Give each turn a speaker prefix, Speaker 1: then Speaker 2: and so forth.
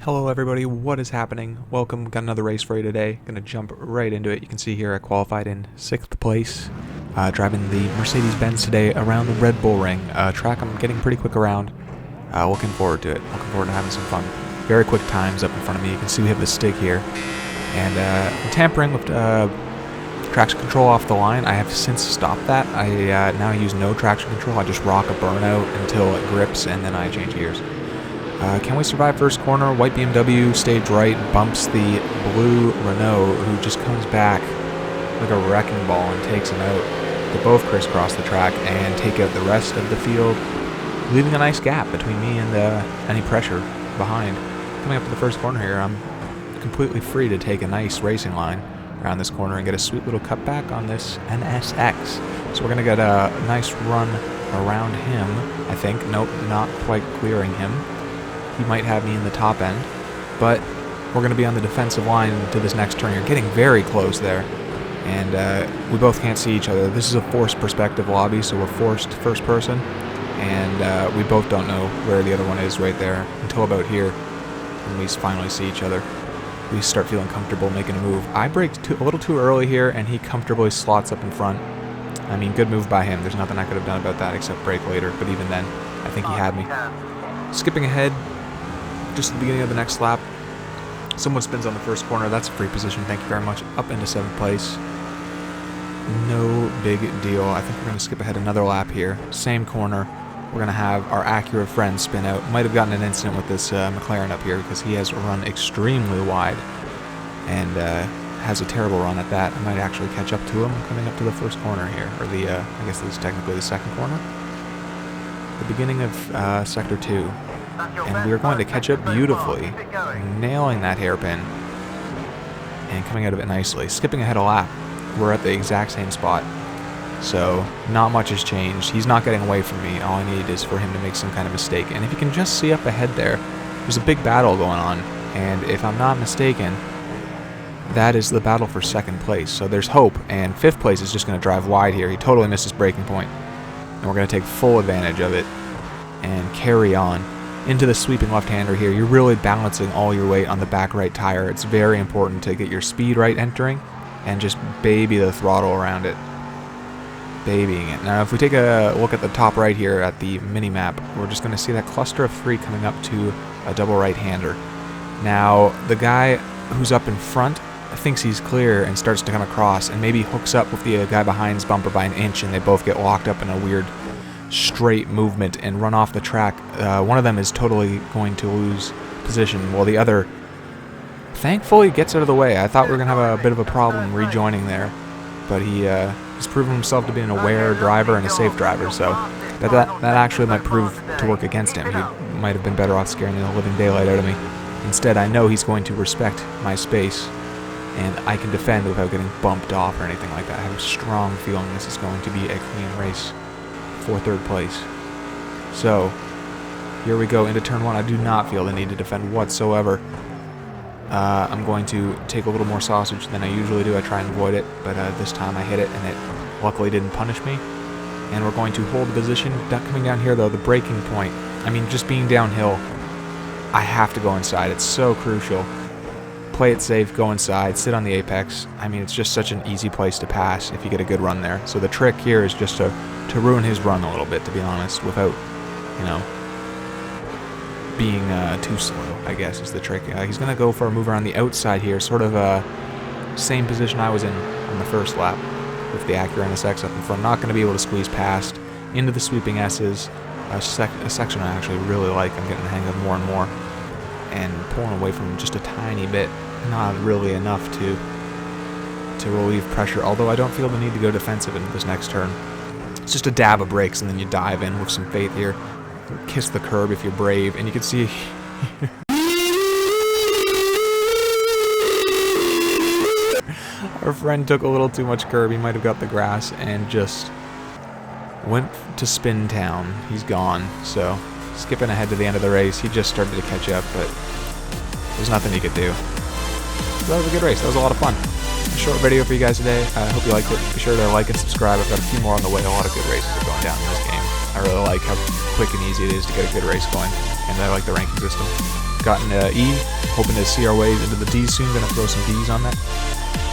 Speaker 1: Hello everybody, what is happening? Welcome, got another race for you today. Gonna jump right into it. You can see here I qualified in 6th place, driving the Mercedes-Benz today around the Red Bull Ring, track I'm getting pretty quick around. Looking forward to it, looking forward to having some fun. Very quick times up in front of me. You can see we have the stick here. And I'm tampering with traction control off the line. I have since stopped that. I now use no traction control. I just rock a burnout until it grips and then I change gears. Can we survive first corner? White BMW, stage right, bumps the blue Renault, who just comes back like a wrecking ball and takes him out. They both crisscross the track and take out the rest of the field, leaving a nice gap between me and any pressure behind. Coming up to the first corner here, I'm completely free to take a nice racing line around this corner and get a sweet little cutback on this NSX. So we're going to get a nice run around him, I think. Nope, not quite clearing him. He might have me in the top end, but we're going to be on the defensive line to this next turn. You're getting very close there, and we both can't see each other. This is a forced perspective lobby, so we're forced first person, and we both don't know where the other one is right there until about here, when we finally see each other. We start feeling comfortable making a move. I braked a little too early here, and he comfortably slots up in front. I mean, good move by him. There's nothing I could have done about that except brake later, but even then, I think he had me. Skipping ahead, just at the beginning of the next lap, someone spins on the first corner. That's a free position, thank you very much. Up into 7th place. No big deal. I think we're going to skip ahead another lap here. Same corner. We're going to have our Acura friend spin out. Might have gotten an incident with this McLaren up here because he has run extremely wide and has a terrible run at that. I might actually catch up to him coming up to the first corner here, or the I guess this is technically the second corner. The beginning of Sector 2. And we're going to catch up beautifully, nailing that hairpin and coming out of it nicely. Skipping ahead a lap, we're at the exact same spot, so not much has changed. He's not getting away from me. All I need is for him to make some kind of mistake. And if you can just see up ahead there's a big battle going on, and if I'm not mistaken, that is the battle for 2nd place. So there's hope, and 5th place is just going to drive wide here. He totally missed his braking point, and we're going to take full advantage of it and carry on into the sweeping left-hander here. You're really balancing all your weight on the back right tire. It's very important to get your speed right entering and just baby the throttle around it. Babying it. Now if we take a look at the top right here at the mini-map, we're just going to see that cluster of 3 coming up to a double right-hander. Now the guy who's up in front thinks he's clear and starts to come across and maybe hooks up with the guy behind's bumper by an inch, and they both get locked up in a weird straight movement and run off the track. One of them is totally going to lose position, while the other thankfully gets out of the way. I thought we were going to have a bit of a problem rejoining there, but he's proven himself to be an aware driver and a safe driver, so that actually might prove to work against him. He might have been better off scaring the living daylight out of me. Instead, I know he's going to respect my space, and I can defend without getting bumped off or anything like that. I have a strong feeling this is going to be a clean race for 3rd place. So here we go into turn 1. I do not feel the need to defend whatsoever. I'm going to take a little more sausage than I usually do. I try and avoid it, but this time I hit it and it luckily didn't punish me. And we're going to hold the position. Coming down here though, the braking point, I mean, just being downhill, I have to go inside. It's so crucial. Play it safe, go inside, sit on the apex. I mean, it's just such an easy place to pass if you get a good run there. So the trick here is just to ruin his run a little bit, to be honest, without, being too slow, I guess, is the trick. He's going to go for a move around the outside here, sort of same position I was in on the first lap with the Acura NSX up in front. Not going to be able to squeeze past into the sweeping S's, a section I actually really like. I'm getting the hang of more and more, and pulling away from just a tiny bit, not really enough to relieve pressure, although I don't feel the need to go defensive in this next turn. It's just a dab of brakes, and then you dive in with some faith here. Kiss the curb if you're brave, and you can see our friend took a little too much curb. He might have got the grass and just went to spin town. He's gone. So skipping ahead to the end of the race, he just started to catch up, but there's nothing he could do. So that was a good race. That was a lot of fun. A short video for you guys today. I hope you liked it. Be sure to like and subscribe. I've got a few more on the way. A lot of good races are going down in this game. I really like how quick and easy it is to get a good race going, and I like the ranking system. gotten E. Hoping to see our way into the D's soon. Gonna throw some D's on that.